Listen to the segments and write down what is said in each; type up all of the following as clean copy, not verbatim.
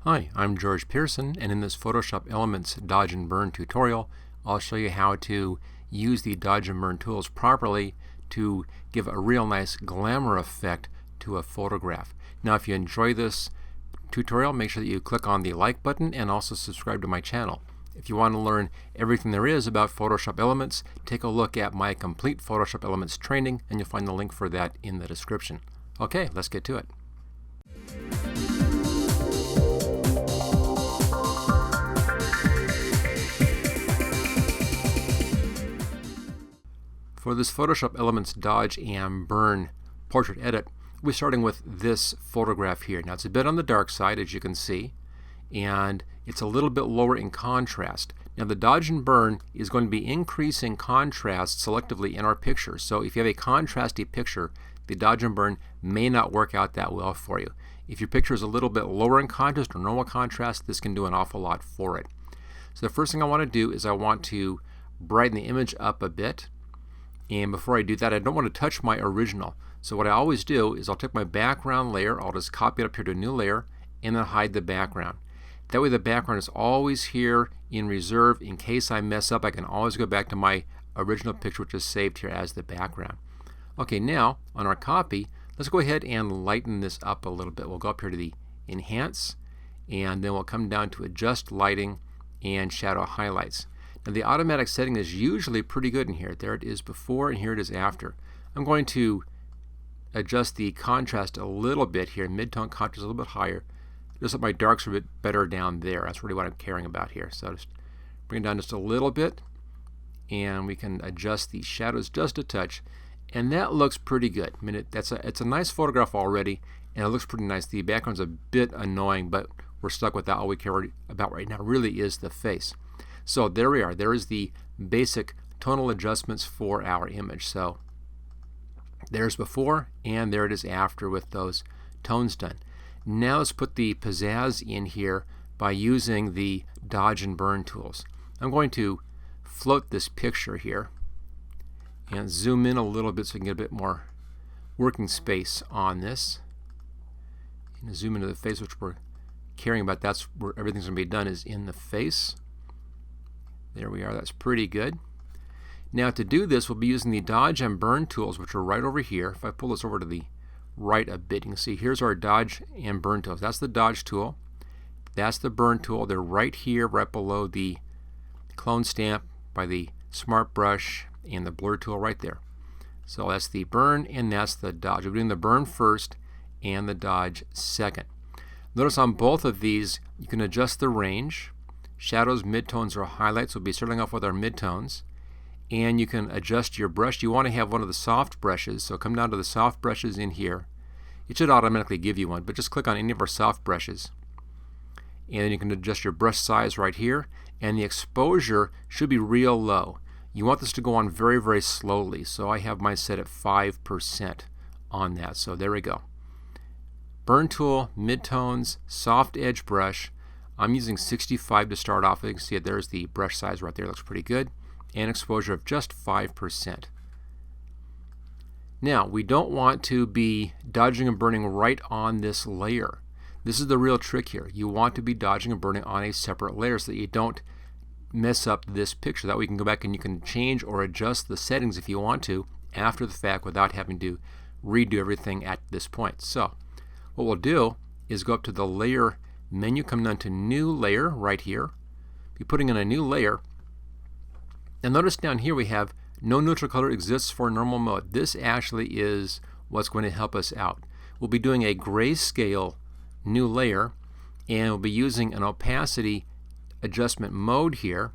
Hi, I'm George Pearson, and in this Photoshop Elements Dodge and Burn tutorial, I'll show you how to use the Dodge and Burn tools properly to give a real nice glamour effect to a photograph. Now, if you enjoy this tutorial, make sure that you click on the like button and also subscribe to my channel. If you want to learn everything there is about Photoshop Elements, take a look at my complete Photoshop Elements training, and you'll find the link for that in the description. Okay, let's get to it. For this Photoshop Elements Dodge and Burn portrait edit, we're starting with this photograph here. Now it's a bit on the dark side, as you can see, and it's a little bit lower in contrast. Now the Dodge and Burn is going to be increasing contrast selectively in our picture. So if you have a contrasty picture, the Dodge and Burn may not work out that well for you. If your picture is a little bit lower in contrast or normal contrast, this can do an awful lot for it. So the first thing I want to do is I want to brighten the image up a bit. And before I do that, I don't want to touch my original. So what I always do is I'll take my background layer, I'll just copy it up here to a new layer, and then hide the background. That way the background is always here in reserve. In case I mess up, I can always go back to my original picture, which is saved here as the background. Okay, now on our copy, let's go ahead and lighten this up a little bit. We'll go up here to the Enhance, and then we'll come down to Adjust Lighting and Shadow Highlights. Now the automatic setting is usually pretty good in here. There it is before and here it is after. I'm going to adjust the contrast a little bit here. Mid-tone contrast a little bit higher. Just let my darks are a bit better down there. That's really what I'm caring about here. So just bring it down just a little bit, and we can adjust the shadows just a touch, and that looks pretty good. I mean, it's a nice photograph already, and it looks pretty nice. The background's a bit annoying, but we're stuck with that. All we care about right now really is the face. So there we are. There is the basic tonal adjustments for our image. So there's before and there it is after with those tones done. Now let's put the pizzazz in here by using the Dodge and Burn tools. I'm going to float this picture here and zoom in a little bit so we can get a bit more working space on this. And zoom into the face, which we're caring about. That's where everything's going to be done, is in the face. There we are. That's pretty good. Now to do this, we'll be using the Dodge and Burn tools, which are right over here. If I pull this over to the right a bit, you can see here's our Dodge and Burn tools. That's the Dodge tool. That's the Burn tool. They're right here, right below the clone stamp by the Smart Brush and the Blur tool right there. So that's the Burn and that's the Dodge. We're doing the Burn first and the Dodge second. Notice on both of these, you can adjust the range. Shadows, midtones, or highlights. We'll be starting off with our midtones. And you can adjust your brush. You want to have one of the soft brushes, so come down to the soft brushes in here. It should automatically give you one, but just click on any of our soft brushes. And then you can adjust your brush size right here. And the exposure should be real low. You want this to go on very, very slowly. So I have mine set at 5% on that. So there we go. Burn tool, midtones, soft edge brush. I'm using 65 to start off. You can see it. There's the brush size right there. Looks pretty good. And exposure of just 5%. Now, we don't want to be dodging and burning right on this layer. This is the real trick here. You want to be dodging and burning on a separate layer so that you don't mess up this picture. That way you can go back and you can change or adjust the settings if you want to after the fact without having to redo everything at this point. So, what we'll do is go up to the layer menu, come down to new layer right here. Be putting in a new layer. And notice down here we have no neutral color exists for normal mode. This actually is what's going to help us out. We'll be doing a grayscale new layer, and we'll be using an opacity adjustment mode here,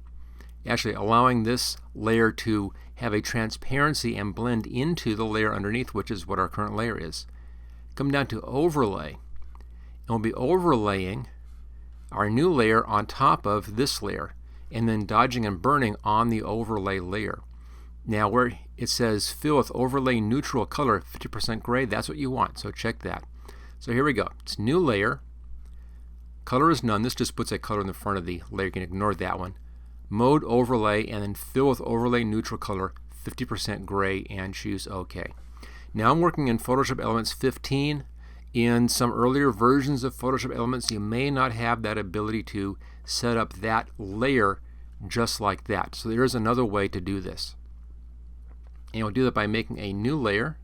actually allowing this layer to have a transparency and blend into the layer underneath, which is what our current layer is. Come down to overlay. And we'll be overlaying our new layer on top of this layer and then dodging and burning on the overlay layer. Now where it says fill with overlay neutral color 50% gray, that's what you want, so check that. So here we go. It's new layer. Color is none. This just puts a color in the front of the layer. You can ignore that one. Mode overlay and then fill with overlay neutral color 50% gray and choose OK. Now I'm working in Photoshop Elements 15. In some earlier versions of Photoshop Elements, you may not have that ability to set up that layer just like that. So there is another way to do this. And we'll do that by making a new layer.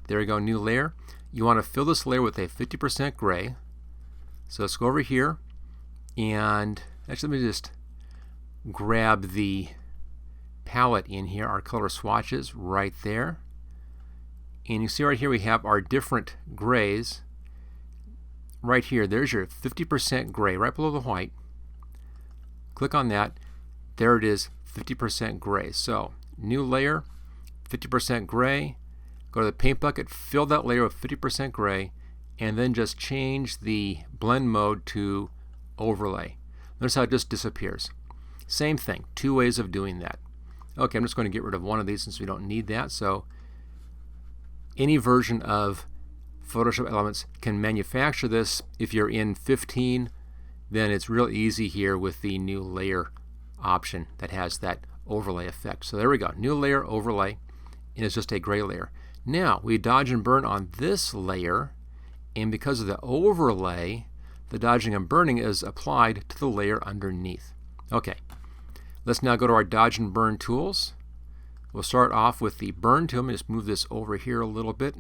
There we go, new layer. You want to fill this layer with a 50% gray. So let's go over here, and actually let me just grab the palette in here, our color swatches right there. And you see right here we have our different grays. Right here, there's your 50% gray right below the white. Click on that. There it is, 50% gray. So new layer, 50% gray. Go to the paint bucket, fill that layer with 50% gray, and then just change the blend mode to overlay. Notice how it just disappears. Same thing, two ways of doing that. Okay, I'm just going to get rid of one of these since we don't need that. So any version of Photoshop Elements can manufacture this. If you're in 15, then it's real easy here with the new layer option that has that overlay effect. So there we go, new layer, overlay, and it's just a gray layer. Now we dodge and burn on this layer, and because of the overlay, the dodging and burning is applied to the layer underneath. Okay, let's now go to our dodge and burn tools. We'll start off with the burn tool. Let me just move this over here a little bit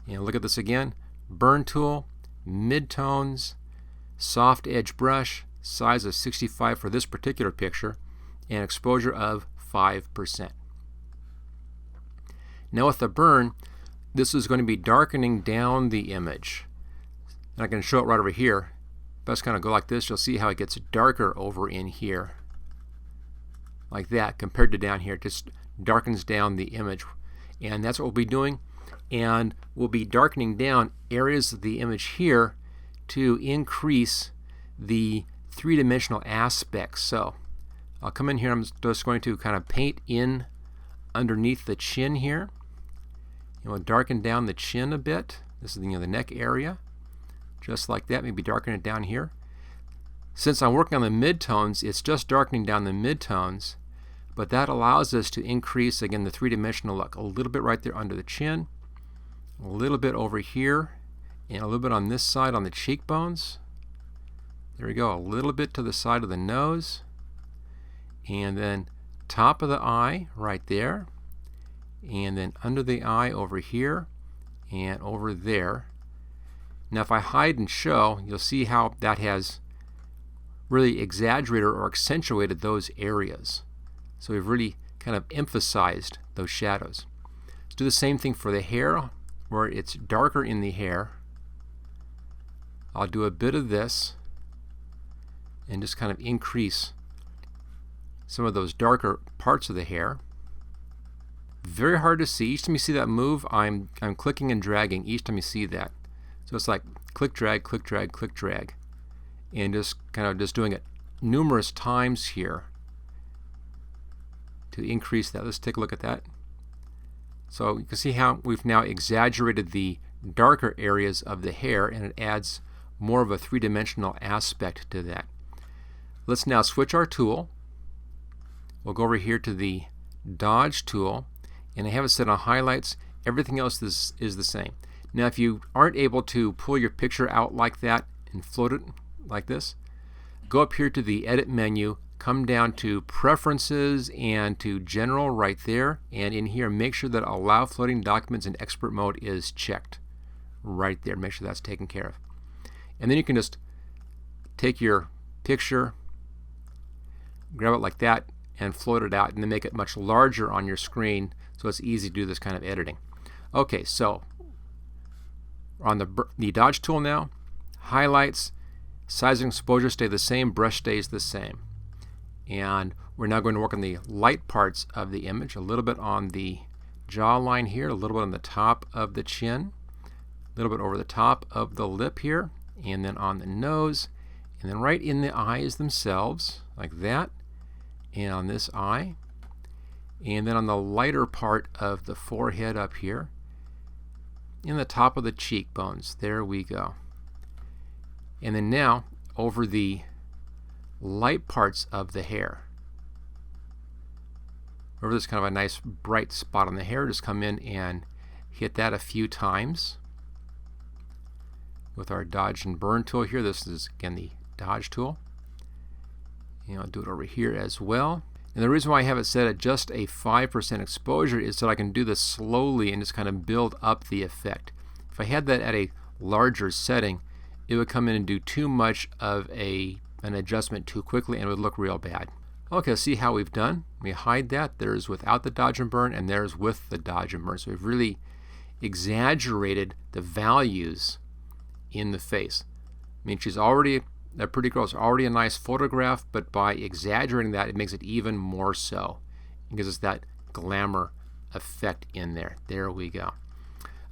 and look at this again. Burn tool, midtones, soft edge brush, size of 65 for this particular picture, and exposure of 5%. Now with the burn, this is going to be darkening down the image. And I can show it right over here. If I just kind of go like this, you'll see how it gets darker over in here. Like that, compared to down here. It just darkens down the image. And that's what we'll be doing. And we'll be darkening down areas of the image here to increase the three-dimensional aspects. So I'll come in here, I'm just going to kind of paint in underneath the chin here. And we'll darken down the chin a bit. This is the neck area. Just like that, maybe darken it down here. Since I'm working on the midtones, it's just darkening down the midtones, but that allows us to increase, again, the three-dimensional look. A little bit right there under the chin, a little bit over here, and a little bit on this side on the cheekbones. There we go, a little bit to the side of the nose, and then top of the eye right there, and then under the eye over here and over there. Now if I hide and show, you'll see how that has really exaggerated or accentuated those areas. So we've really kind of emphasized those shadows. Let's do the same thing for the hair, where it's darker in the hair. I'll do a bit of this and just kind of increase some of those darker parts of the hair. Very hard to see. Each time you see that move, I'm clicking and dragging each time you see that. So it's like click, drag, click, drag, click, drag. And just kind of just doing it numerous times here to increase that. Let's take a look at that. So you can see how we've now exaggerated the darker areas of the hair, and it adds more of a three-dimensional aspect to that. Let's now switch our tool. We'll go over here to the Dodge tool, and I have it set on highlights. Everything else is the same. Now if you aren't able to pull your picture out like that and float it like this, go up here to the Edit menu, come down to Preferences and to General right there, and in here make sure that Allow Floating Documents in Expert Mode is checked right there. Make sure that's taken care of. And then you can just take your picture, grab it like that, and float it out, and then make it much larger on your screen so it's easy to do this kind of editing. Okay, so on the Dodge tool now, highlights, size and exposure stay the same, brush stays the same. And we're now going to work on the light parts of the image, a little bit on the jawline here, a little bit on the top of the chin, a little bit over the top of the lip here, and then on the nose, and then right in the eyes themselves, like that, and on this eye, and then on the lighter part of the forehead up here, in the top of the cheekbones. There we go. And then now over the light parts of the hair. Wherever there's kind of a nice bright spot on the hair, just come in and hit that a few times. with our dodge and burn tool here. This is again the dodge tool. And I'll do it over here as well. And the reason why I have it set at just a 5% exposure is so that I can do this slowly and just kind of build up the effect. If I had that at a larger setting, it would come in and do too much of an adjustment too quickly and it would look real bad. Okay, let's see how we've done. We hide that. There's without the dodge and burn, and there's with the dodge and burn. So we've really exaggerated the values in the face. I mean, that pretty girl is already a nice photograph, but by exaggerating that, it makes it even more so. It gives us that glamour effect in there. There we go.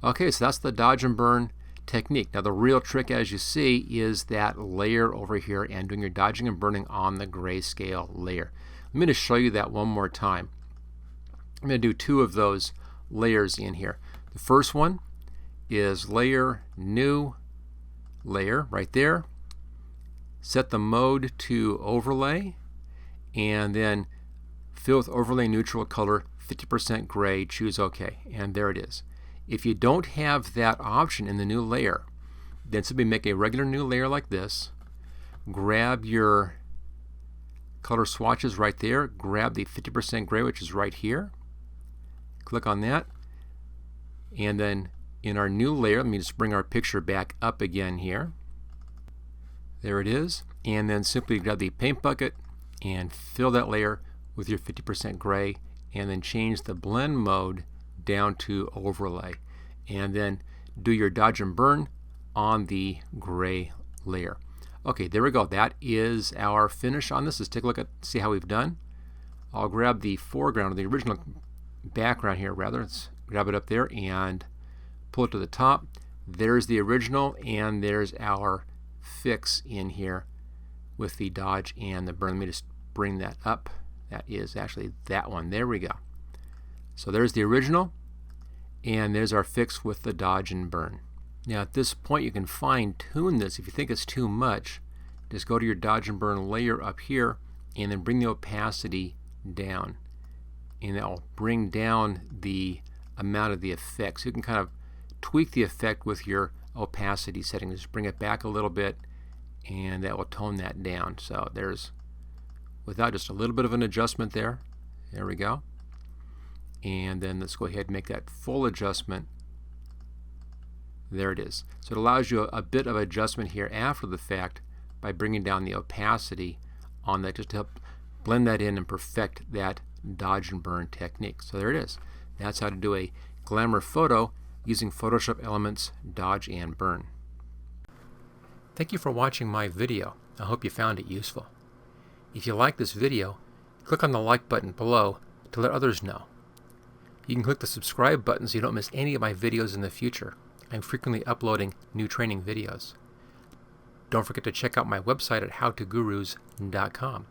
Okay, so that's the dodge and burn technique. Now the real trick, as you see, is that layer over here and doing your dodging and burning on the grayscale layer. Let me just show you that one more time. I'm going to do 2 of those layers in here. The first one is layer, new, layer right there. Set the mode to overlay and then fill with overlay neutral color 50% gray, choose OK, and there it is. If you don't have that option in the new layer, then simply make a regular new layer like this, grab your color swatches right there, grab the 50% gray, which is right here, click on that, and then in our new layer, let me just bring our picture back up again here. There it is, and then simply grab the paint bucket and fill that layer with your 50% gray, and then change the blend mode down to overlay, and then do your dodge and burn on the gray layer. Okay, there we go. That is our finish on this. Let's take a look at see how we've done. I'll grab the foreground, or the original background here rather. Let's grab it up there and pull it to the top. There's the original, and there's our fix in here with the dodge and the burn. Let me just bring that up. That is actually that one. There we go. So there's the original, and there's our fix with the dodge and burn. Now at this point you can fine tune this. If you think it's too much, just go to your dodge and burn layer up here and then bring the opacity down, and that will bring down the amount of the effect. So you can kind of tweak the effect with your opacity settings. Just bring it back a little bit and that will tone that down. So there's, without just a little bit of an adjustment there. There we go. And then let's go ahead and make that full adjustment. There it is. So it allows you a bit of adjustment here after the fact by bringing down the opacity on that, just to help blend that in and perfect that dodge and burn technique. So there it is. That's how to do a glamour photo using Photoshop Elements dodge and burn. Thank you for watching my video. I hope you found it useful. If you like this video, click on the like button below to let others know. You can click the subscribe button so you don't miss any of my videos in the future. I'm frequently uploading new training videos. Don't forget to check out my website at howtogurus.com.